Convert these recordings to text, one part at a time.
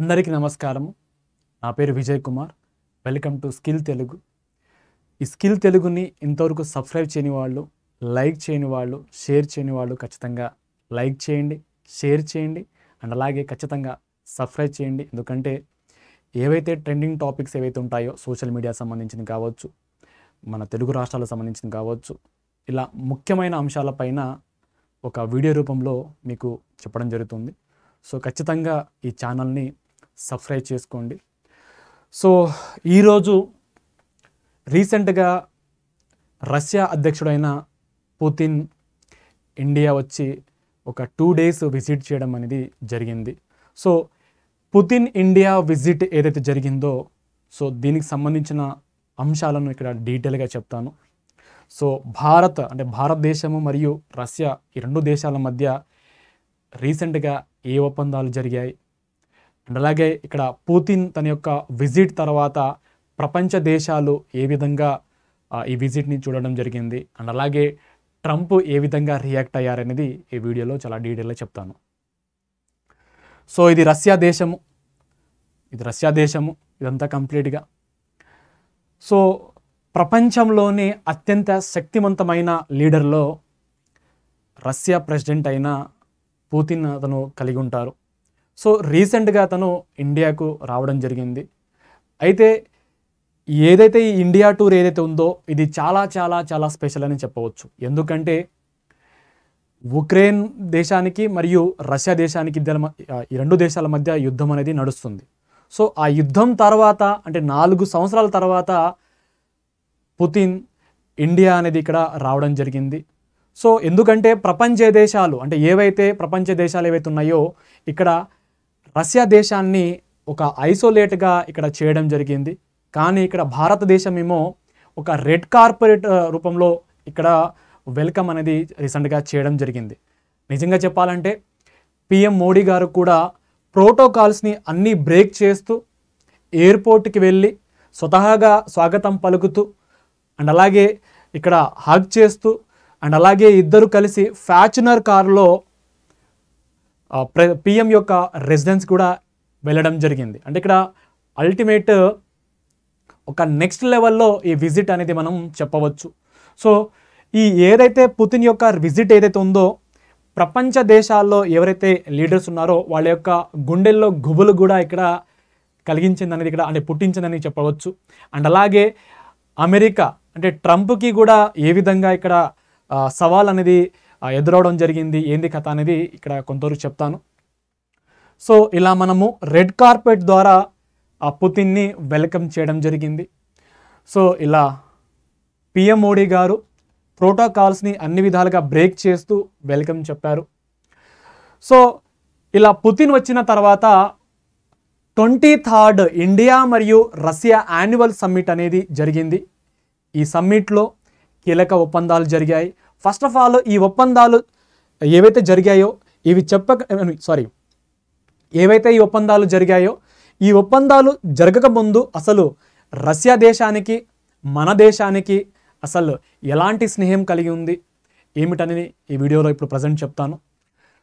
అందరికీ నమస్కారం. నా పేరు Vijay Kumar. Welcome to skill Telugu. ఈ స్కిల్ తెలుగుని ఇంతవరకు సబ్స్క్రైబ్ చేయని వాళ్ళు, లైక్ చేయని వాళ్ళు, షేర్ చేయని వాళ్ళు ఖచ్చితంగా లైక్ చేయండి, షేర్ చేయండి అండ్ అలాగే ఖచ్చితంగా సబ్స్క్రైబ్ చేయండి. ఎందుకంటే ఏవైతే ట్రెండింగ్ టాపిక్స్ ఏవైతే ఉంటాయో సోషల్ మీడియా సంబంధించినవి కావచ్చు, మన తెలుగు రాష్ట్రాలకు సంబంధించినవి కావచ్చు, ఇలా ముఖ్యమైన అంశాలపైన ఒక వీడియో రూపంలో మీకు చెప్పడం జరుగుతుంది. సో ఖచ్చితంగా ఈ ఛానల్ని సబ్స్క్రైబ్ చేసుకోండి. సో ఈరోజు రీసెంట్గా రష్యా అధ్యక్షుడైన పుతిన్ ఇండియా వచ్చి ఒక 2 days విజిట్ చేయడం అనేది జరిగింది. సో పుతిన్ ఇండియా విజిట్ ఏదైతే జరిగిందో సో దీనికి సంబంధించిన అంశాలను ఇక్కడ డీటెయిల్గా చెప్తాను. సో భారతదేశము మరియు రష్యా ఈ 2 దేశాల మధ్య రీసెంట్గా ఏ ఒప్పందాలు జరిగాయి అండ్ అలాగే ఇక్కడ పుతిన్ తన యొక్క విజిట్ తర్వాత ప్రపంచ దేశాలు ఏ విధంగా ఈ విజిట్ని చూడడం జరిగింది అండ్ అలాగే ట్రంప్ ఏ విధంగా రియాక్ట్ అయ్యారనేది ఈ వీడియోలో చాలా డీటెయిల్గా చెప్తాను. సో ఇది రష్యా దేశము ఇదంతా కంప్లీట్గా. సో ప్రపంచంలోనే అత్యంత శక్తివంతమైన లీడర్లో రష్యా ప్రెసిడెంట్ అయిన పుతిన్ అతను కలిగి ఉంటారు. సో రీసెంట్గా అతను ఇండియాకు రావడం జరిగింది. అయితే ఏదైతే ఈ ఇండియా టూర్ ఏదైతే ఉందో ఇది చాలా చాలా చాలా స్పెషల్ అని చెప్పవచ్చు. ఎందుకంటే ఉక్రెయిన్ దేశానికి మరియు రష్యా దేశానికి ఈ 2 దేశాల మధ్య యుద్ధం అనేది నడుస్తుంది. సో ఆ యుద్ధం తర్వాత అంటే 4 సంవత్సరాల తర్వాత పుతిన్ ఇండియా అనేది ఇక్కడ రావడం జరిగింది. సో ఎందుకంటే ప్రపంచ దేశాలు ఏవైతే ఉన్నాయో ఇక్కడ రష్యా దేశాన్ని ఒక ఐసోలేట్గా ఇక్కడ చేయడం జరిగింది. కానీ ఇక్కడ భారతదేశం ఏమో ఒక రెడ్ కార్పెట్ రూపంలో ఇక్కడ వెల్కమ్ అనేది రీసెంట్గా చేయడం జరిగింది. నిజంగా చెప్పాలంటే పిఎం మోడీ గారు కూడా ప్రోటోకాల్స్ని అన్నీ బ్రేక్ చేస్తూ ఎయిర్పోర్ట్కి వెళ్ళి స్వతహాగా స్వాగతం పలుకుతూ అండ్ అలాగే ఇక్కడ హగ్ చేస్తూ అండ్ అలాగే ఇద్దరు కలిసి ఫార్చునర్ కారులో పిఎం యొక్క రెసిడెన్స్ కూడా వెళ్ళడం జరిగింది. అంటే ఇక్కడ అల్టిమేట్ ఒక నెక్స్ట్ లెవెల్లో ఈ విజిట్ అనేది మనం చెప్పవచ్చు. సో ఈ ఏదైతే పుతిన్ యొక్క విజిట్ ఏదైతే ఉందో ప్రపంచ దేశాల్లో ఎవరైతే లీడర్స్ ఉన్నారో వాళ్ళ యొక్క గుండెల్లో గుబులు కూడా ఇక్కడ కలిగించింది అనేది ఇక్కడ పుట్టించిందని చెప్పవచ్చు. అండ్ అలాగే అమెరికా అంటే ట్రంప్కి కూడా ఏ విధంగా ఇక్కడ సవాల్ అనేది ఎదురవడం జరిగింది, ఏంది కథ అనేది ఇక్కడ కొంతవరకు చెప్తాను. సో ఇలా మనము రెడ్ కార్పెట్ ద్వారా ఆ పుతిన్ని వెల్కమ్ చేయడం జరిగింది. సో ఇలా పిఎం మోడీ గారు ప్రోటోకాల్స్ని అన్ని విధాలుగా బ్రేక్ చేస్తూ వెల్కమ్ చెప్పారు. సో ఇలా పుతిన్ వచ్చిన తర్వాత 23rd ఇండియా మరియు రష్యా యాన్యువల్ సమ్మిట్ అనేది జరిగింది. ఈ సమ్మిట్లో కీలక ఒప్పందాలు జరిగాయి. ఫస్ట్ ఆఫ్ ఆల్ ఈ ఒప్పందాలు ఏవైతే జరిగాయో ఈ ఒప్పందాలు జరగకముందు అసలు రష్యా దేశానికి మన దేశానికి అసలు ఎలాంటి స్నేహం కలిగి ఉంది ఏమిటనేది ఈ వీడియోలో ఇప్పుడు ప్రజెంట్ చెప్తాను.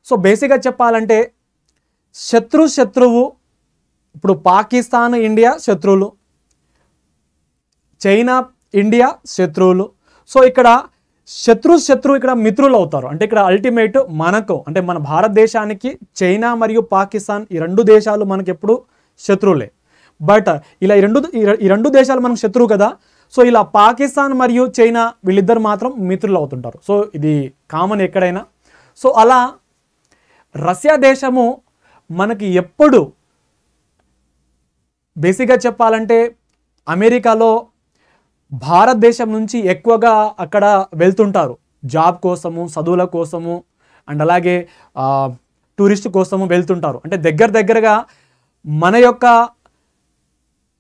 సో బేసిక్గా చెప్పాలంటే శత్రువు ఇప్పుడు పాకిస్తాన్ ఇండియా శత్రువులు, చైనా ఇండియా శత్రువులు. సో ఇక్కడ శత్రువు ఇక్కడ మిత్రులు అవుతారు. అంటే ఇక్కడ అల్టిమేట్ మనకు అంటే మన భారతదేశానికి చైనా మరియు పాకిస్తాన్ ఈ 2 దేశాలు మనకి ఎప్పుడు శత్రువులే. బట్ ఇలా ఈ రెండు దేశాలు మనకు శత్రువు కదా. సో ఇలా పాకిస్తాన్ మరియు చైనా వీళ్ళిద్దరు మాత్రం మిత్రులు అవుతుంటారు. సో ఇది కామన్ ఎక్కడైనా. సో అలా రష్యా దేశము మనకి ఎప్పుడు బేసిక్గా చెప్పాలంటే అమెరికాలో భారతదేశం నుంచి ఎక్కువగా అక్కడ వెళ్తుంటారు జాబ్ కోసము, చదువుల కోసము అండ్ అలాగే టూరిస్ట్ కోసము వెళ్తుంటారు. అంటే దగ్గరగా మన యొక్క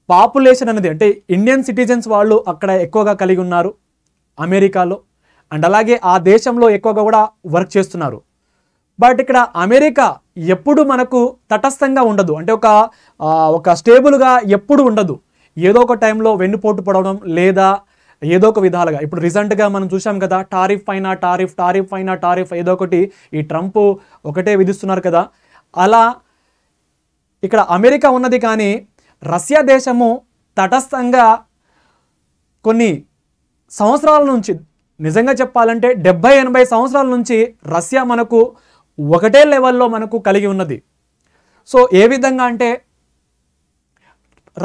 పాపులేషన్ అనేది అంటే ఇండియన్ సిటిజన్స్ వాళ్ళు అక్కడ ఎక్కువగా కలిగి ఉన్నారు అమెరికాలో. అండ్ అలాగే ఆ దేశంలో ఎక్కువగా కూడా వర్క్ చేస్తున్నారు. బట్ ఇక్కడ అమెరికా ఎప్పుడు మనకు తటస్థంగా ఉండదు. అంటే ఒక స్టేబుల్గా ఎప్పుడు ఉండదు. ఏదో ఒక టైంలో వెన్నుపోటు పడవడం లేదా ఏదో ఒక విధాలుగా ఇప్పుడు రీసెంట్గా మనం చూసాం కదా, టారిఫ్ పైన టారిఫ్ ఏదో ఒకటి ఈ ట్రంప్ ఒకటే విధిస్తున్నారు కదా. అలా ఇక్కడ అమెరికా ఉన్నది, కానీ రష్యా దేశము తటస్థంగా కొన్ని సంవత్సరాల నుంచి, నిజంగా చెప్పాలంటే 70-80 సంవత్సరాల నుంచి రష్యా మనకు ఒకటే లెవెల్లో మనకు కలిగి ఉన్నది. సో ఏ విధంగా అంటే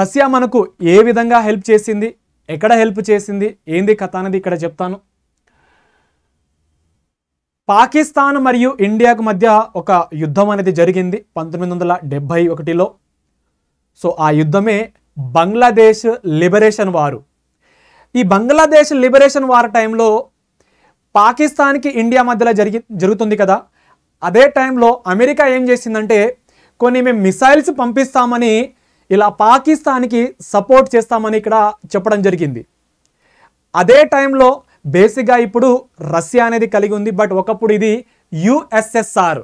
రష్యా మనకు ఏ విధంగా హెల్ప్ చేసింది, ఎక్కడ హెల్ప్ చేసింది, ఏంది కథ అనేది ఇక్కడ చెప్తాను. పాకిస్తాన్ మరియు ఇండియాకు మధ్య ఒక యుద్ధం అనేది జరిగింది 1971లో. సో ఆ యుద్ధమే బంగ్లాదేశ్ లిబరేషన్ వారు. ఈ బంగ్లాదేశ్ లిబరేషన్ వార్ టైంలో పాకిస్తాన్కి ఇండియా మధ్యలో జరుగుతుంది కదా. అదే టైంలో అమెరికా ఏం చేసిందంటే కొన్ని మేము మిసైల్స్ పంపిస్తామని ఇలా పాకిస్తాన్కి సపోర్ట్ చేస్తామని ఇక్కడ చెప్పడం జరిగింది. అదే టైంలో బేసిక్గా ఇప్పుడు రష్యా అనేది కలిగి ఉంది, బట్ ఒకప్పుడు ఇది యుఎస్ఎస్ఆర్.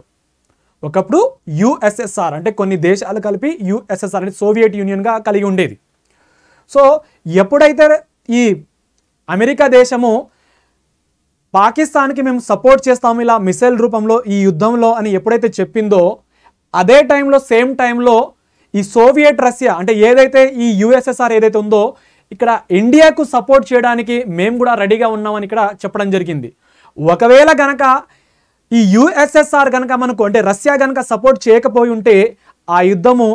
ఒకప్పుడు యుఎస్ఎస్ఆర్ అంటే కొన్ని దేశాలు కలిపి యుఎస్ఎస్ఆర్ అంటే సోవియట్ యూనియన్గా కలిగి ఉండేది. సో ఎప్పుడైతే ఈ అమెరికా దేశము పాకిస్తాన్కి మేము సపోర్ట్ చేస్తాము ఇలా మిసైల్ రూపంలో ఈ యుద్ధంలో అని ఎప్పుడైతే చెప్పిందో, అదే టైంలో సేమ్ టైంలో ఈ సోవియట్ రష్యా అంటే ఏదైతే ఈ యుఎస్ఎస్ఆర్ ఏదైతే ఉందో ఇక్కడ ఇండియాకు సపోర్ట్ చేయడానికి మేము కూడా రెడీగా ఉన్నామని ఇక్కడ చెప్పడం జరిగింది. ఒకవేళ గనక ఈ యుఎస్ఎస్ఆర్ కనుక మనకు అంటే రష్యా కనుక సపోర్ట్ చేయకపోయి ఉంటే ఆ యుద్ధము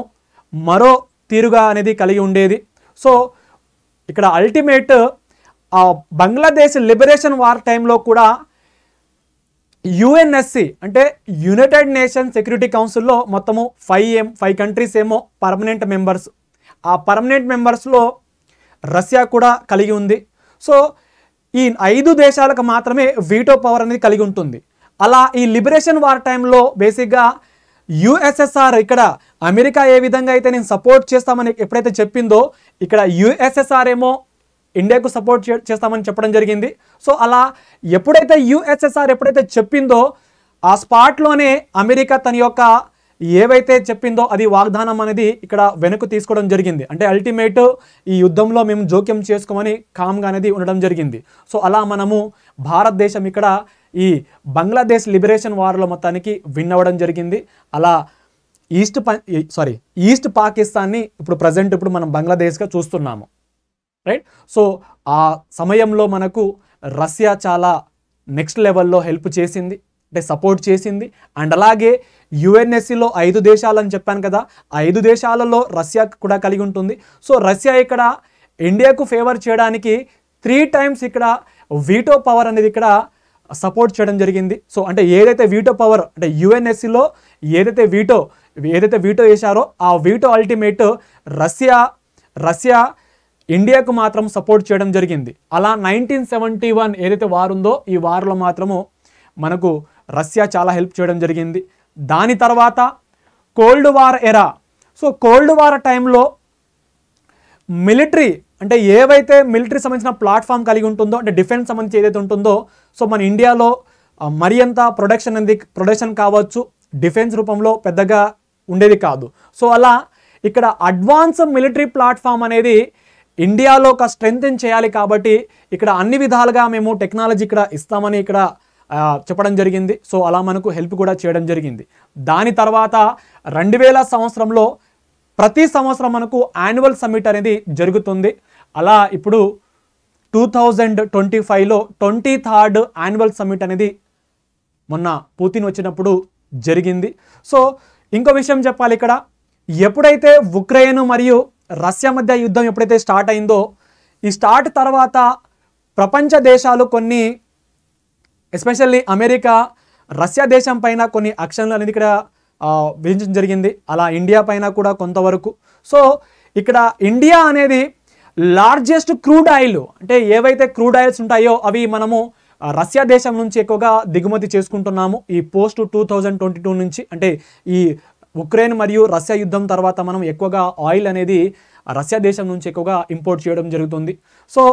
మరో తీరుగా అనేది కలిగి ఉండేది. సో ఇక్కడ అల్టిమేట్ బంగ్లాదేశ్ లిబరేషన్ వార్ టైంలో కూడా యుఎన్ఎస్సి అంటే యునైటెడ్ నేషన్ సెక్యూరిటీ కౌన్సిల్లో మొత్తము 5 కంట్రీస్ ఏమో పర్మనెంట్ మెంబర్స్. ఆ పర్మనెంట్ మెంబర్స్లో రష్యా కూడా కలిగి ఉంది. సో ఈ 5 దేశాలకు మాత్రమే వీటో పవర్ అనేది కలిగి ఉంటుంది. అలా ఈ లిబరేషన్ వార్ టైంలో బేసిక్గా యుఎస్ఎస్ఆర్ ఇక్కడ అమెరికా ఏ విధంగా అయితే నేను సపోర్ట్ చేస్తామని ఎప్పుడైతే చెప్పిందో ఇక్కడ యుఎస్ఎస్ఆర్ ఏమో ఇండియాకు సపోర్ట్ చేస్తామని చెప్పడం జరిగింది. సో అలా ఎప్పుడైతే యుఎస్ఎస్ఆర్ ఎప్పుడైతే చెప్పిందో ఆ స్పాట్లోనే అమెరికా తన యొక్క ఏవైతే చెప్పిందో అది వాగ్దానం అనేది ఇక్కడ వెనక్కు తీసుకోవడం జరిగింది. అంటే అల్టిమేట్ ఈ యుద్ధంలో మేము జోక్యం చేసుకోమని కామ్గా అనేది ఉండడం జరిగింది. సో అలా మనము భారతదేశం ఇక్కడ ఈ బంగ్లాదేశ్ లిబరేషన్ వార్లో మొత్తానికి విన్ అవ్వడం జరిగింది. అలా ఈస్ట్ పాకిస్తాన్ని ఇప్పుడు మనం బంగ్లాదేశ్గా చూస్తున్నాము, రైట్. సో ఆ సమయంలో మనకు రష్యా చాలా నెక్స్ట్ లెవెల్లో హెల్ప్ చేసింది, అంటే సపోర్ట్ చేసింది. అండ్ అలాగే యుఎన్ఎస్సిలో 5 దేశాలు అని చెప్పాను కదా, 5 దేశాలలో రష్యా కూడా కలిగి ఉంటుంది. సో రష్యా ఇక్కడ ఇండియాకు ఫేవర్ చేయడానికి 3 టైమ్స్ ఇక్కడ వీటో పవర్ అనేది ఇక్కడ సపోర్ట్ చేయడం జరిగింది. సో అంటే ఏదైతే వీటో పవర్ అంటే యుఎన్ఎస్సిలో ఏదైతే వీటో వేశారో ఆ వీటో అల్టిమేట్ రష్యా ఇండియాకు మాత్రం సపోర్ట్ చేయడం జరిగింది. అలా 1971 ఏదైతే వార్ ఉందో ఈ వార్లో మాత్రము మనకు రష్యా చాలా హెల్ప్ చేయడం జరిగింది. దాని తర్వాత కోల్డ్ వార్ ఎరా. సో కోల్డ్ వార్ టైంలో మిలిటరీ అంటే ఏవైతే మిలిటరీ సంబంధించిన ప్లాట్ఫామ్ కలిగి ఉంటుందో అంటే డిఫెన్స్ సంబంధించి ఏదైతే ఉంటుందో సో మన ఇండియాలో మరి అంత ప్రొడక్షన్ కావచ్చు డిఫెన్స్ రూపంలో పెద్దగా ఉండేది కాదు. సో అలా ఇక్కడ అడ్వాన్స్ మిలిటరీ ప్లాట్ఫామ్ అనేది ఇండియాలో ఒక స్ట్రెంగ్తెన్ చేయాలి కాబట్టి ఇక్కడ అన్ని విధాలుగా మేము టెక్నాలజీ ఇక్కడ ఇస్తామని ఇక్కడ చెప్పడం జరిగింది. సో అలా మనకు హెల్ప్ కూడా చేయడం జరిగింది. దాని తర్వాత 2000 సంవత్సరంలో ప్రతి సంవత్సరం మనకు యాన్యువల్ సమ్మిట్ అనేది జరుగుతుంది. అలా ఇప్పుడు 2025లో 23rd యాన్యువల్ సమ్మిట్ అనేది మొన్న పుతిన్ వచ్చినప్పుడు జరిగింది. సో ఇంకో విషయం చెప్పాలి ఇక్కడ, ఎప్పుడైతే ఉక్రెయిన్ మరియు రష్యా మధ్య యుద్ధం ఎప్పుడైతే స్టార్ట్ అయిందో ఈ స్టార్ట్ తర్వాత ప్రపంచ దేశాలు కొన్ని ఎస్పెషల్లీ అమెరికా రష్యా దేశం పైన కొన్ని యాక్షన్లు అనేది ఇక్కడ విధించడం జరిగింది. అలా ఇండియా పైన కూడా కొంతవరకు. సో ఇక్కడ ఇండియా అనేది లార్జెస్ట్ క్రూడ్ ఆయిల్ అంటే ఏవైతే క్రూడ్ ఆయిల్స్ ఉంటాయో అవి మనము రష్యా దేశం నుంచి ఎక్కువగా దిగుమతి చేసుకుంటున్నాము. ఈ పోస్ట్ 2022 నుంచి అంటే ఈ ఉక్రెయిన్ మరియు రష్యా యుద్ధం తర్వాత మనం ఎక్కువగా ఆయిల్ అనేది రష్యా దేశం నుంచి ఎక్కువగా ఇంపోర్ట్ చేయడం జరుగుతుంది. సో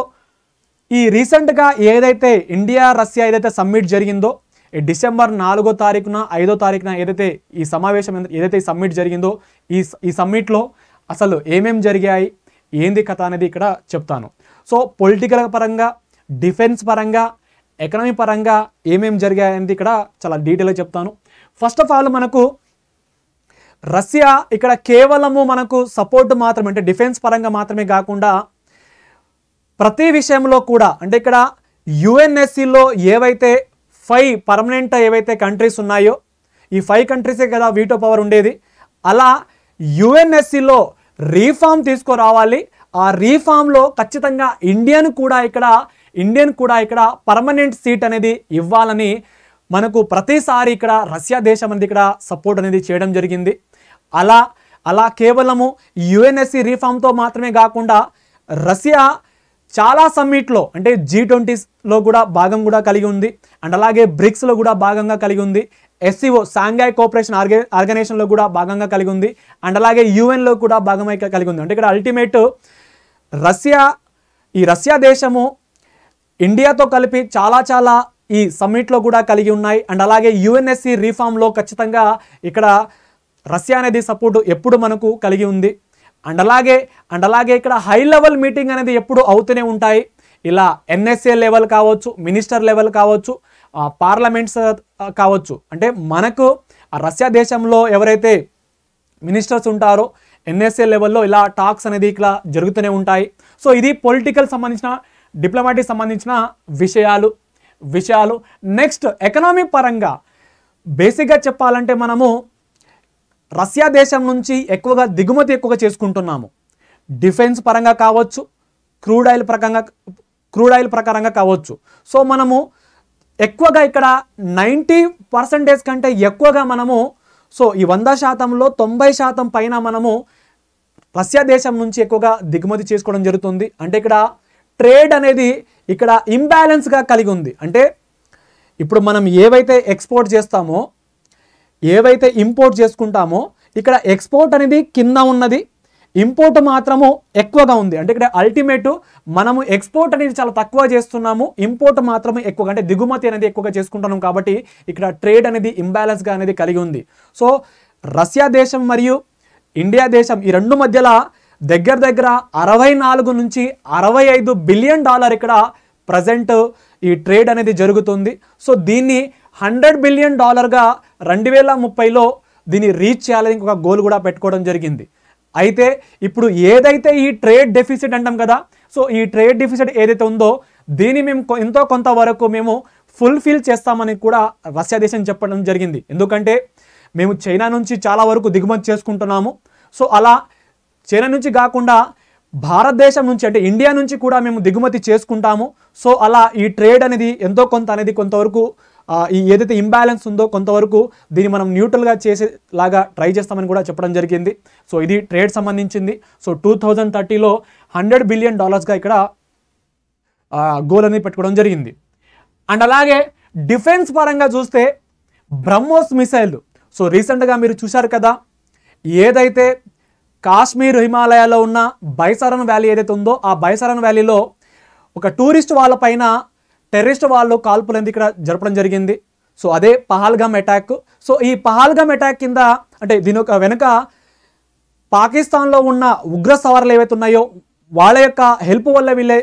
ఈ రీసెంట్గా ఏదైతే ఇండియా రష్యా ఏదైతే సమ్మిట్ జరిగిందో డిసెంబర్ 4వ తారీఖున 5వ తారీఖున ఏదైతే ఈ సమావేశం ఏదైతే ఈ సమ్మిట్ జరిగిందో ఈ సమ్మిట్లో అసలు ఏమేం జరిగాయి ఏంది కథ అనేది ఇక్కడ చెప్తాను. సో పొలిటికల్ పరంగా డిఫెన్స్ పరంగా ఎకనామీ పరంగా ఏమేం జరిగాయి అనేది ఇక్కడ చాలా డీటెయిల్గా చెప్తాను. ఫస్ట్ ఆఫ్ ఆల్ మనకు రష్యా ఇక్కడ కేవలము మనకు సపోర్ట్ మాత్రమే, అంటే డిఫెన్స్ పరంగా మాత్రమే కాకుండా ప్రతి విషయంలో కూడా, అంటే ఇక్కడ యుఎన్ఎస్సిలో ఏవైతే 5 పర్మనెంట్ ఏవైతే కంట్రీస్ ఉన్నాయో ఈ 5 కంట్రీసే కదా వీటో పవర్ ఉండేది. అలా యుఎన్ఎస్సిలో రీఫార్మ్ తీసుకురావాలి. ఆ రీఫార్మ్లో ఖచ్చితంగా ఇండియన్ కూడా ఇక్కడ పర్మనెంట్ సీట్ అనేది ఇవ్వాలని మనకు ప్రతిసారి ఇక్కడ రష్యా దేశం అనేది ఇక్కడ సపోర్ట్ అనేది చేయడం జరిగింది. అలా కేవలము యుఎన్ఎస్సి రీఫార్మ్తో మాత్రమే కాకుండా రష్యా చాలా సమ్మిట్లో, అంటే G20లో కూడా భాగం కూడా కలిగి ఉంది, అండ్ అలాగే బ్రిక్స్లో కూడా భాగంగా కలిగి ఉంది, SCO షాంఘై కోఆపరేషన్ ఆర్గనైజేషన్లో కూడా భాగంగా కలిగి ఉంది, అండ్ అలాగే యుఎన్లో కూడా భాగమై కలిగి ఉంది. అంటే ఇక్కడ అల్టిమేట్ రష్యా దేశము ఇండియాతో కలిపి చాలా ఈ సమ్మిట్లో కూడా కలిగి ఉన్నాయి. అండ్ అలాగే యుఎన్ఎస్సి రీఫార్మ్లో ఖచ్చితంగా ఇక్కడ రష్యా అనేది సపోర్టు ఎప్పుడు మనకు కలిగి ఉంది. అండ్ అలాగే ఇక్కడ హై లెవెల్ మీటింగ్ అనేది ఎప్పుడు అవుతూనే ఉంటాయి. ఇలా NSA లెవెల్ కావచ్చు, మినిస్టర్ లెవెల్ కావచ్చు, పార్లమెంట్స్ కావచ్చు. అంటే మనకు రష్యా దేశంలో ఎవరైతే మినిస్టర్స్ ఉంటారో NSA లెవెల్లో ఇలా టాక్స్ అనేది ఇక్కడ జరుగుతూనే ఉంటాయి. సో ఇది పొలిటికల్ సంబంధించిన, డిప్లొమాటిక్ సంబంధించిన విషయాలు. నెక్స్ట్ ఎకనామీ పరంగా బేసిక్గా చెప్పాలంటే మనము రష్యా దేశం నుంచి దిగుమతి ఎక్కువగా చేసుకుంటున్నాము. డిఫెన్స్ పరంగా కావచ్చు, క్రూడ్ ఆయిల్ ప్రకారంగా కావచ్చు. సో మనము ఎక్కువగా ఇక్కడ 90% కంటే ఎక్కువగా మనము, సో ఈ 100%లో 90% పైన మనము రష్యా దేశం నుంచి ఎక్కువగా దిగుమతి చేసుకోవడం జరుగుతుంది. అంటే ఇక్కడ ట్రేడ్ అనేది ఇక్కడ ఇంబ్యాలెన్స్గా కలిగి ఉంది. అంటే ఇప్పుడు మనం ఏవైతే ఎక్స్పోర్ట్ చేస్తామో, ఏవైతే ఇంపోర్ట్ చేసుకుంటామో, ఇక్కడ ఎక్స్పోర్ట్ అనేది కింద ఉన్నది, ఇంపోర్ట్ మాత్రము ఎక్కువగా ఉంది. అంటే ఇక్కడ అల్టిమేట్ మనము ఎక్స్పోర్ట్ అనేది చాలా తక్కువ చేస్తున్నాము, ఇంపోర్ట్ మాత్రమే ఎక్కువగా, అంటే దిగుమతి అనేది ఎక్కువగా చేసుకుంటున్నాం. కాబట్టి ఇక్కడ ట్రేడ్ అనేది ఇంబ్యాలెన్స్గా అనేది కలిగి ఉంది. సో రష్యా దేశం మరియు ఇండియా దేశం ఈ రెండు మధ్యలో దగ్గర 64 నుంచి 65 బిలియన్ డాలర్ ఇక్కడ ప్రజెంట్ ఈ ట్రేడ్ అనేది జరుగుతుంది. సో దీన్ని $100 బిలియన్ 2030లో దీన్ని రీచ్ చేయాలని ఇంకొక గోల్ కూడా పెట్టుకోవడం జరిగింది. అయితే ఇప్పుడు ఏదైతే ఈ ట్రేడ్ డెఫిసిట్ అంటాం కదా, సో ఈ ట్రేడ్ డెఫిసిట్ ఏదైతే ఉందో దీన్ని మేము ఎంతో కొంతవరకు మేము ఫుల్ఫిల్ చేస్తామని కూడా రష్యా దేశం చెప్పడం జరిగింది. ఎందుకంటే మేము చైనా నుంచి చాలా వరకు దిగుమతి చేసుకుంటున్నాము. సో అలా చైనా నుంచి కాకుండా భారతదేశం నుంచి, అంటే ఇండియా నుంచి కూడా మేము దిగుమతి చేసుకుంటాము. సో అలా ఈ ట్రేడ్ అనేది కొంతవరకు ఈ ఏదైతే ఇంబ్యాలెన్స్ ఉందో కొంతవరకు దీన్ని మనం న్యూట్రల్గా చేసేలాగా ట్రై చేస్తామని కూడా చెప్పడం జరిగింది. సో ఇది ట్రేడ్ సంబంధించింది. సో 2030లో $100 బిలియన్ ఇక్కడ గోల్ అనేది పెట్టుకోవడం జరిగింది. అండ్ అలాగే డిఫెన్స్ పరంగా చూస్తే బ్రహ్మోస్ మిసైల్, సో రీసెంట్గా మీరు చూశారు కదా, ఏదైతే కాశ్మీర్ హిమాలయాల్లో ఉన్న బైసారన్ వ్యాలీ ఏదైతే ఉందో ఆ బైసారన్ వ్యాలీలో ఒక టూరిస్ట్ వాళ్ళపైన టెర్రరిస్ట్ వాళ్ళు కాల్పులు అనేది ఇక్కడ జరపడం జరిగింది. సో అదే పహల్గామ్ అటాక్. సో ఈ పహల్గామ్ అటాక్ కింద, అంటే దీని వెనుక పాకిస్తాన్లో ఉన్న ఉగ్ర సవారులు ఏవైతే ఉన్నాయో వాళ్ళ యొక్క హెల్ప్ వల్ల వీళ్ళే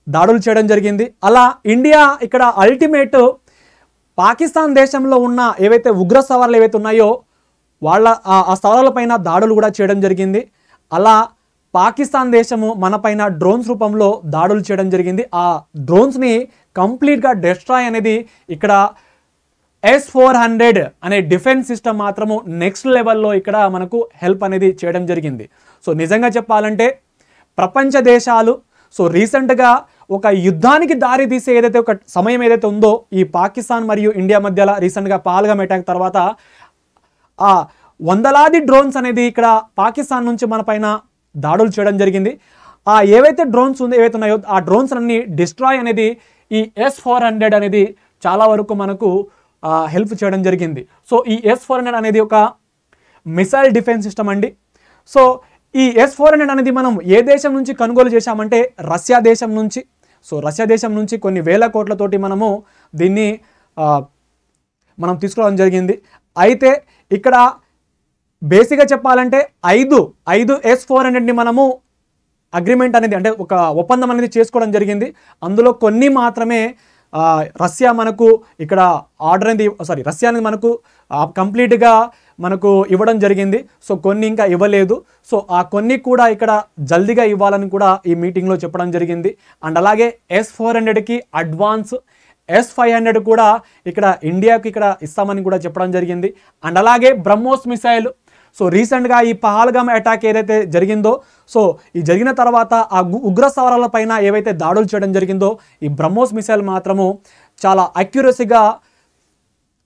దాడులు చేయడం జరిగింది. అలా ఇండియా ఇక్కడ అల్టిమేట్ పాకిస్తాన్ దేశంలో ఉన్న ఏవైతే ఉగ్ర సవారులు ఏవైతే ఉన్నాయో వాళ్ళ ఆ సవాళ్ళ పైన దాడులు కూడా చేయడం జరిగింది. అలా పాకిస్తాన్ దేశము మన పైన డ్రోన్స్ రూపంలో దాడులు చేయడం జరిగింది. ఆ డ్రోన్స్ని కంప్లీట్గా డెస్ట్రాయ్ అనేది ఇక్కడ S-400 అనే డిఫెన్స్ సిస్టమ్ మాత్రము నెక్స్ట్ లెవెల్లో ఇక్కడ మనకు హెల్ప్ అనేది చేయడం జరిగింది. సో నిజంగా చెప్పాలంటే ప్రపంచ దేశాలు సో రీసెంట్గా ఒక యుద్ధానికి దారి తీసే ఏదైతే ఒక సమయం ఏదైతే ఉందో ఈ పాకిస్తాన్ మరియు ఇండియా మధ్యలో రీసెంట్గా పహల్గామ్ అటాక్ తర్వాత ఆ వందలాది డ్రోన్స్ అనేది ఇక్కడ పాకిస్తాన్ నుంచి మన పైన దాడులు చేయడం జరిగింది. ఆ ఏవైతే డ్రోన్స్ ఏవైతే ఉన్నాయో ఆ డ్రోన్స్ అన్ని డిస్ట్రాయ్ అనేది ఈ S-400 అనేది చాలా వరకు మనకు హెల్ప్ చేయడం జరిగింది. సో ఈ S-400 అనేది ఒక మిసైల్ డిఫెన్స్ సిస్టమ్ అండి. సో ఈ S-400 అనేది మనం ఏ దేశం నుంచి కొనుగోలు చేశామంటే రష్యా దేశం నుంచి. సో రష్యా దేశం నుంచి కొన్ని వేల కోట్లతోటి మనము దీన్ని మనం తీసుకోవడం జరిగింది. అయితే ఇక్కడ బేసిక్గా చెప్పాలంటే ఐదు S-400ని మనము అగ్రిమెంట్ అనేది, అంటే ఒక ఒప్పందం అనేది చేసుకోవడం జరిగింది. అందులో కొన్ని మాత్రమే రష్యా మనకు ఇక్కడ ఆర్డర్ అనేది రష్యా అనేది మనకు కంప్లీట్గా మనకు ఇవ్వడం జరిగింది. సో కొన్ని ఇంకా ఇవ్వలేదు. సో ఆ కొన్ని కూడా ఇక్కడ జల్దీగా ఇవ్వాలని కూడా ఈ మీటింగ్లో చెప్పడం జరిగింది. అండ్ అలాగే S-400కి అడ్వాన్స్, S-500 కూడా ఇక్కడ ఇండియాకి ఇక్కడ ఇస్తామని కూడా చెప్పడం జరిగింది. అండ్ అలాగే బ్రహ్మోస్ మిసైల్, సో రీసెంట్గా ఈ పహల్గామ్ అటాక్ ఏదైతే జరిగిందో, సో ఈ జరిగిన తర్వాత ఆ ఉగ్ర స్థావరాల పైన ఏవైతే దాడులు చేయడం జరిగిందో, ఈ బ్రహ్మోస్ మిసైల్ మాత్రము చాలా అక్యురసీగా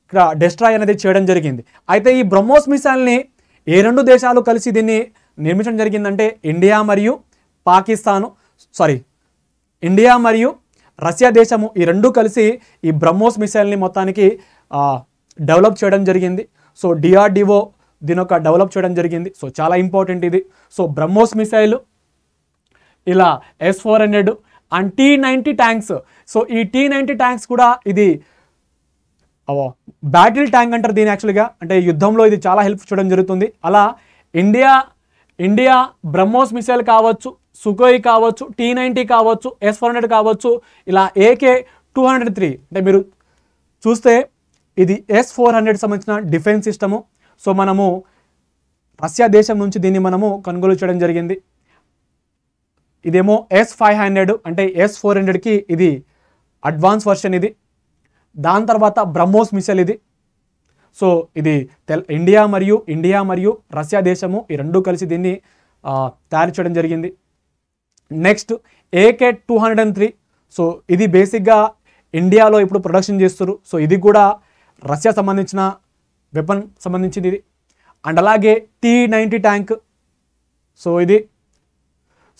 ఇక్కడ డిస్ట్రాయ్ అనేది చేయడం జరిగింది. అయితే ఈ బ్రహ్మోస్ మిసైల్ని ఏ రెండు దేశాలు కలిసి దీన్ని నిర్మించడం జరిగిందంటే ఇండియా మరియు రష్యా దేశము, ఈ రెండు కలిసి ఈ బ్రహ్మోస్ మిసైల్ని మొత్తానికి డెవలప్ చేయడం జరిగింది. సో DRDO దీని ఒక డెవలప్ చేయడం జరిగింది. సో చాలా ఇంపార్టెంట్ ఇది. సో బ్రహ్మోస్ మిసైల్, ఇలా S-400 and T-90 tanks. So ఈ T-90 ట్యాంక్స్ కూడా ఇది బ్యాటిల్ ట్యాంక్ అంటారు దీని యాక్చువల్గా, అంటే యుద్ధంలో ఇది చాలా హెల్ప్ చేయడం జరుగుతుంది. అలా ఇండియా బ్రహ్మోస్ మిసైల్ కావచ్చు, సుఖోయి కావచ్చు, T-90 కావచ్చు, S-400 కావచ్చు, ఇలా AK-203 అంటే మీరు చూస్తే ఇది S-400 సంబంధించిన డిఫెన్స్ సిస్టము. సో మనము రష్యా దేశం నుంచి దీన్ని మనము కొనుగోలు చేయడం జరిగింది. ఇదేమో S-500 అంటే S-400కి ఇది అడ్వాన్స్ వర్షన్ ఇది. దాని తర్వాత బ్రహ్మోస్ మిసైల్ ఇది. సో ఇది ఇండియా మరియు రష్యా దేశము ఈ రెండు కలిసి దీన్ని తయారు చేయడం జరిగింది. Next AK-203. సో ఇది బేసిక్గా ఇండియాలో ఇప్పుడు ప్రొడక్షన్ చేస్తారు. సో ఇది కూడా రష్యా సంబంధించిన వెపన్ సంబంధించింది ఇది. అండ్ అలాగే T-90 ట్యాంక్. సో ఇది,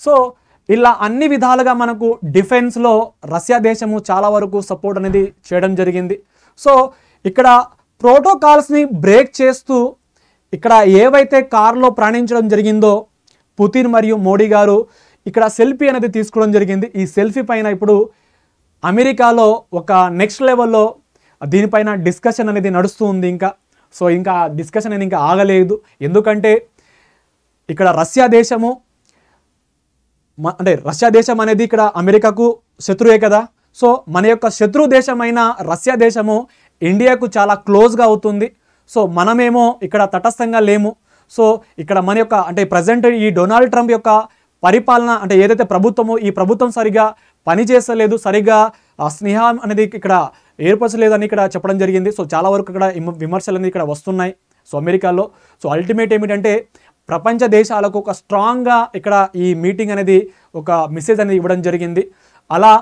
సో ఇలా అన్ని విధాలుగా మనకు డిఫెన్స్లో రష్యా దేశము చాలా వరకు సపోర్ట్ అనేది చేయడం జరిగింది. సో ఇక్కడ ప్రోటోకాల్స్ని బ్రేక్ చేస్తూ ఇక్కడ ఏవైతే కారులో ప్రయాణించడం జరిగిందో పుతిన్ మరియు మోడీ గారు ఇక్కడ సెల్ఫీ అనేది తీసుకోవడం జరిగింది. ఈ సెల్ఫీ పైన ఇప్పుడు అమెరికాలో ఒక నెక్స్ట్ లెవెల్లో దీనిపైన డిస్కషన్ అనేది నడుస్తూ ఉంది. ఇంకా డిస్కషన్ అనేది ఇంకా ఆగలేదు. ఎందుకంటే ఇక్కడ రష్యా దేశం అనేది ఇక్కడ అమెరికాకు శత్రువే కదా. సో మన యొక్క శత్రు దేశమైన రష్యా దేశము ఇండియాకు చాలా క్లోజ్గా అవుతుంది. సో మనమేమో ఇక్కడ తటస్థంగా లేము. సో ఇక్కడ మన యొక్క అంటే ప్రజెంట్ ఈ డొనాల్డ్ ట్రంప్ యొక్క పరిపాలన అంటే ఏదైతే ప్రభుత్వమో ఈ ప్రభుత్వం సరిగా పనిచేస్తలేదు, సరిగ్గా స్నేహం అనేది ఇక్కడ ఏర్పరచలేదని ఇక్కడ చెప్పడం జరిగింది. సో చాలా వరకు ఇక్కడ విమర్శలు అనేది ఇక్కడ వస్తున్నాయి సో అమెరికాలో. సో అల్టిమేట్ ఏమిటంటే ప్రపంచ దేశాలకు ఒక స్ట్రాంగ్గా ఇక్కడ ఈ మీటింగ్ అనేది ఒక మెసేజ్ అనేది ఇవ్వడం జరిగింది. అలా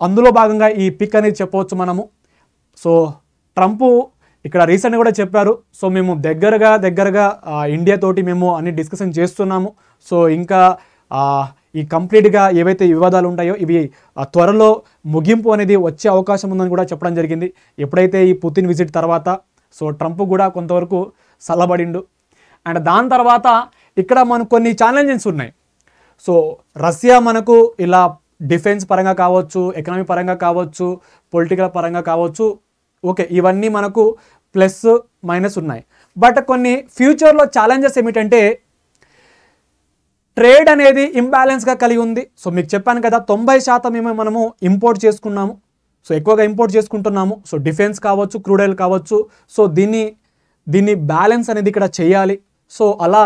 అందులో భాగంగా ఈ పిక్ అనేది చెప్పవచ్చు మనము. సో ట్రంప్ ఇక్కడ రీసెంట్గా కూడా చెప్పారు. సో మేము దగ్గరగా ఇండియా తోటి మేము అన్ని డిస్కషన్ చేస్తున్నాము. సో ఇంకా ఈ కంప్లీట్గా ఏవైతే వివాదాలు ఉంటాయో ఇవి త్వరలో ముగింపు అనేది వచ్చే అవకాశం ఉందని కూడా చెప్పడం జరిగింది. ఎప్పుడైతే ఈ పుతిన్ విజిట్ తర్వాత సో ట్రంప్ కూడా కొంతవరకు చల్లబడిండు. అండ్ దాని తర్వాత ఇక్కడ మనకు కొన్ని ఛాలెంజెస్ ఉన్నాయి. సో రష్యా మనకు ఇలా డిఫెన్స్ పరంగా కావచ్చు, ఎకనామీ పరంగా కావచ్చు, పొలిటికల్ పరంగా కావచ్చు, ఓకే ఇవన్నీ మనకు ప్లస్ మైనస్ ఉన్నాయి. బట్ కొన్ని ఫ్యూచర్లో ఛాలెంజెస్ ఏమిటంటే ట్రేడ్ అనేది ఇంబ్యాలెన్స్గా కలిగి ఉంది. సో మీకు చెప్పాను కదా 90% ఏమో మనము ఇంపోర్ట్ చేసుకున్నాము. సో ఎక్కువగా ఇంపోర్ట్ చేసుకుంటున్నాము. సో డిఫెన్స్ కావచ్చు, క్రూడ్ ఆయిల్ కావచ్చు. సో దీన్ని బ్యాలెన్స్ అనేది ఇక్కడ చేయాలి. సో అలా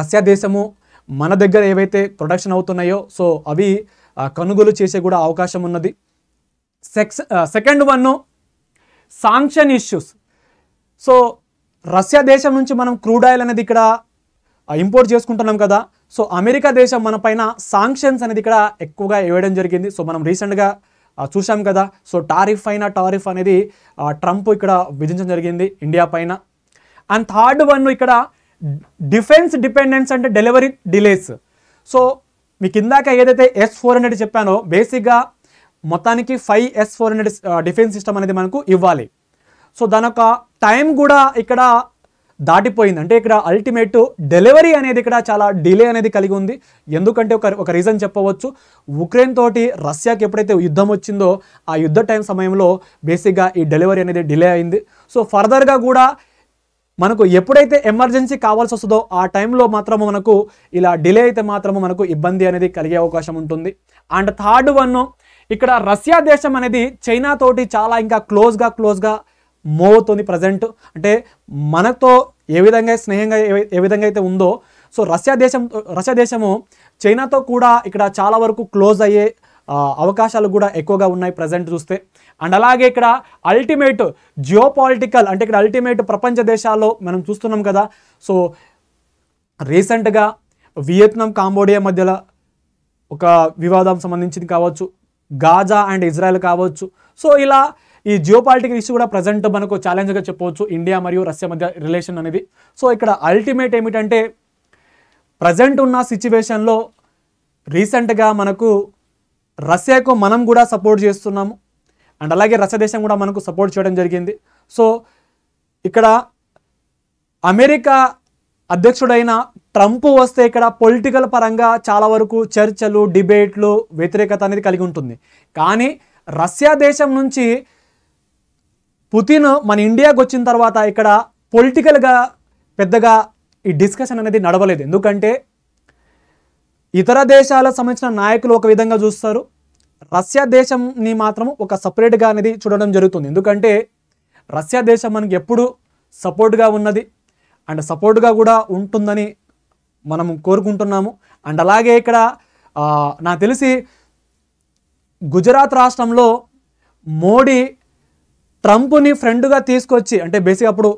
రష్యా దేశము మన దగ్గర ఏవైతే ప్రొడక్షన్ అవుతున్నాయో సో అవి కొనుగోలు చేసే కూడా అవకాశం ఉన్నది. Second one sanction issues. So Russia దేశం నుంచి మనం క్రూడ్ ఆయిల్ అనేది ఇక్కడ ఇంపోర్ట్ చేసుకుంటున్నాం కదా. సో అమెరికా దేశం మన పైన సాంక్షన్స్ అనేది ఇక్కడ ఎక్కువగా వేయడం జరిగింది. సో మనం రీసెంట్గా చూసాం కదా. సో టారిఫ్ అనేది ట్రంప్ ఇక్కడ విధించడం జరిగింది ఇండియా పైన. అండ్ థర్డ్ వన్ ఇక్కడ డిఫెన్స్ డిపెండెన్స్ అంటే డెలివరీ డిలేస్. సో మీకు ఇందాక ఏదైతే S-400 చెప్పానో బేసిక్గా మొత్తానికి 5 S-400 డిఫెన్స్ సిస్టమ్ అనేది మనకు ఇవ్వాలి. సో దాని యొక్క టైం కూడా ఇక్కడ దాటిపోయింది. అంటే ఇక్కడ అల్టిమేట్ డెలివరీ అనేది ఇక్కడ చాలా డిలే అనేది కలిగి ఉంది. ఎందుకంటే ఒక రీజన్ చెప్పవచ్చు, ఉక్రెయిన్ తోటి రష్యాకి ఎప్పుడైతే యుద్ధం వచ్చిందో ఆ యుద్ధ టైం సమయంలో బేసిక్గా ఈ డెలివరీ అనేది డిలే అయింది. సో ఫర్దర్గా కూడా మనకు ఎప్పుడైతే ఎమర్జెన్సీ కావాల్సి వస్తుందో ఆ టైంలో మాత్రము మనకు ఇలా డిలే అయితే మాత్రము మనకు ఇబ్బంది అనేది కలిగే అవకాశం ఉంటుంది. అండ్ థర్డ్ వన్ ఇక్కడ రష్యా దేశం అనేది చైనా తోటి చాలా ఇంకా క్లోజ్గా మూవ్ అవుతుంది ప్రజెంట్. అంటే మనతో ఏ విధంగా స్నేహంగా ఏ విధంగా అయితే ఉందో, సో రష్యా దేశము చైనాతో కూడా ఇక్కడ చాలా వరకు క్లోజ్ అయ్యే అవకాశాలు కూడా ఎక్కువగా ఉన్నాయి ప్రజెంట్ చూస్తే. అండ్ అలాగే ఇక్కడ అల్టిమేట్ జియోపాలిటికల్, అంటే ఇక్కడ అల్టిమేట్ ప్రపంచ దేశాల్లో మనం చూస్తున్నాం కదా. సో రీసెంట్గా వియత్నాం కాంబోడియా మధ్యలో ఒక వివాదం సంబంధించింది కావచ్చు, గాజా అండ్ ఇజ్రాయెల్ కావచ్చు. సో ఇలా ఈ జియోపాలిటికల్ ఇష్యూ కూడా ప్రజెంట్ మనకు ఛాలెంజ్గా చెప్పవచ్చు ఇండియా మరియు రష్యా మధ్య రిలేషన్ అనేది. సో ఇక్కడ అల్టిమేట్ ఏమిటంటే ప్రజెంట్ ఉన్న సిచ్యువేషన్లో రీసెంట్గా మనకు రష్యాకు మనం కూడా సపోర్ట్ చేస్తున్నాము, అండ్ అలాగే రష్యా దేశం కూడా మనకు సపోర్ట్ చేయడం జరిగింది. సో ఇక్కడ అమెరికా అధ్యక్షుడైన ట్రంప్ వస్తే ఇక్కడ పొలిటికల్ పరంగా చాలా వరకు చర్చలు, డిబేట్లు, వ్యతిరేకత అనేది కలిగి ఉంటుంది. కానీ రష్యా దేశం నుంచి పుతిన్ మన ఇండియాకి వచ్చిన తర్వాత ఇక్కడ పొలిటికల్గా పెద్దగా ఈ డిస్కషన్ అనేది నడవలేదు. ఎందుకంటే ఇతర దేశాలకు సంబంధించిన నాయకులు ఒక విధంగా చూస్తారు, రష్యా దేశంని మాత్రం ఒక సపరేట్గా అనేది చూడడం జరుగుతుంది. ఎందుకంటే రష్యా దేశం మనకి ఎప్పుడు సపోర్ట్గా ఉన్నది అండ్ సపోర్ట్గా కూడా ఉంటుందని మనం కోరుకుంటున్నాము. అండ్ అలాగే ఇక్కడ నాకు తెలిసి గుజరాత్ రాష్ట్రంలో మోడీ ట్రంప్ని ఫ్రెండ్గా తీసుకొచ్చి, అంటే బేసిక్ అప్పుడు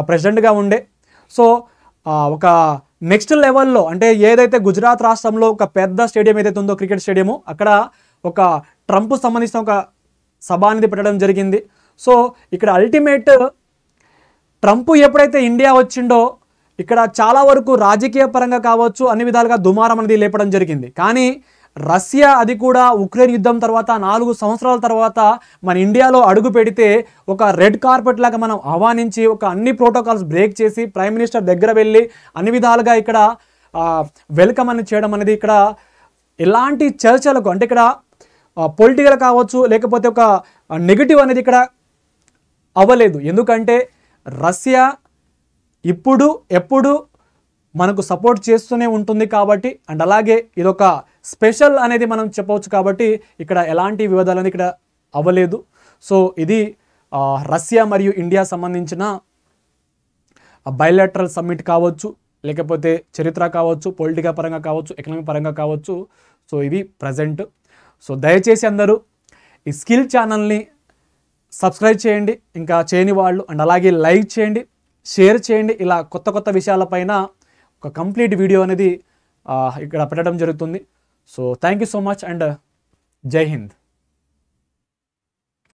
ప్రెసిడెంట్గా ఉండే, సో ఒక నెక్స్ట్ లెవెల్లో, అంటే ఏదైతే గుజరాత్ రాష్ట్రంలో ఒక పెద్ద స్టేడియం ఏదైతే ఉందో క్రికెట్ స్టేడియము, అక్కడ ఒక ట్రంప్ సంబంధించిన ఒక సభ అనేది పెట్టడం జరిగింది. సో ఇక్కడ అల్టిమేట్ ట్రంప్ ఎప్పుడైతే ఇండియా వచ్చిండో ఇక్కడ చాలా వరకు రాజకీయ పరంగా కావచ్చు అన్ని విధాలుగా దుమారం అనేది లేపడం జరిగింది. కానీ రష్యా అది కూడా ఉక్రెయిన్ యుద్ధం తర్వాత 4 సంవత్సరాల తర్వాత మన ఇండియాలో అడుగు పెడితే ఒక రెడ్ కార్పెట్ లాగా మనం ఆహ్వానించి ఒక అన్ని ప్రోటోకాల్స్ బ్రేక్ చేసి ప్రైమ్ మినిస్టర్ దగ్గర వెళ్ళి అన్ని విధాలుగా ఇక్కడ వెల్కమ్ అని చేయడం అనేది ఇక్కడ ఎలాంటి చర్చలకు, అంటే ఇక్కడ పొలిటికల్ కావచ్చు లేకపోతే ఒక నెగిటివ్ అనేది ఇక్కడ అవ్వలేదు. ఎందుకంటే రష్యా ఎప్పుడు మనకు సపోర్ట్ చేస్తూనే ఉంటుంది కాబట్టి, అండ్ అలాగే ఇదొక స్పెషల్ అనేది మనం చెప్పవచ్చు కాబట్టి ఇక్కడ ఎలాంటి వివాదాలు అనేది ఇక్కడ అవ్వలేదు. సో ఇది రష్యా మరియు ఇండియా సంబంధించిన బైలాటరల్ సమ్మిట్ కావచ్చు, లేకపోతే చరిత్ర కావచ్చు, పొలిటికల్ పరంగా కావచ్చు, ఎకనామిక్ పరంగా కావచ్చు. సో ఇది ప్రజెంట్. సో దయచేసి అందరూ ఈ స్కిల్ ఛానల్ని సబ్స్క్రైబ్ చేయండి ఇంకా చేయని వాళ్ళు, అండ్ అలాగే లైక్ చేయండి, షేర్ చేయండి. ఇలా కొత్త విషయాలపైన ఒక కంప్లీట్ వీడియో అనేది ఇక్కడ పెట్టడం జరుగుతుంది. So thank you so much and జై హింద్.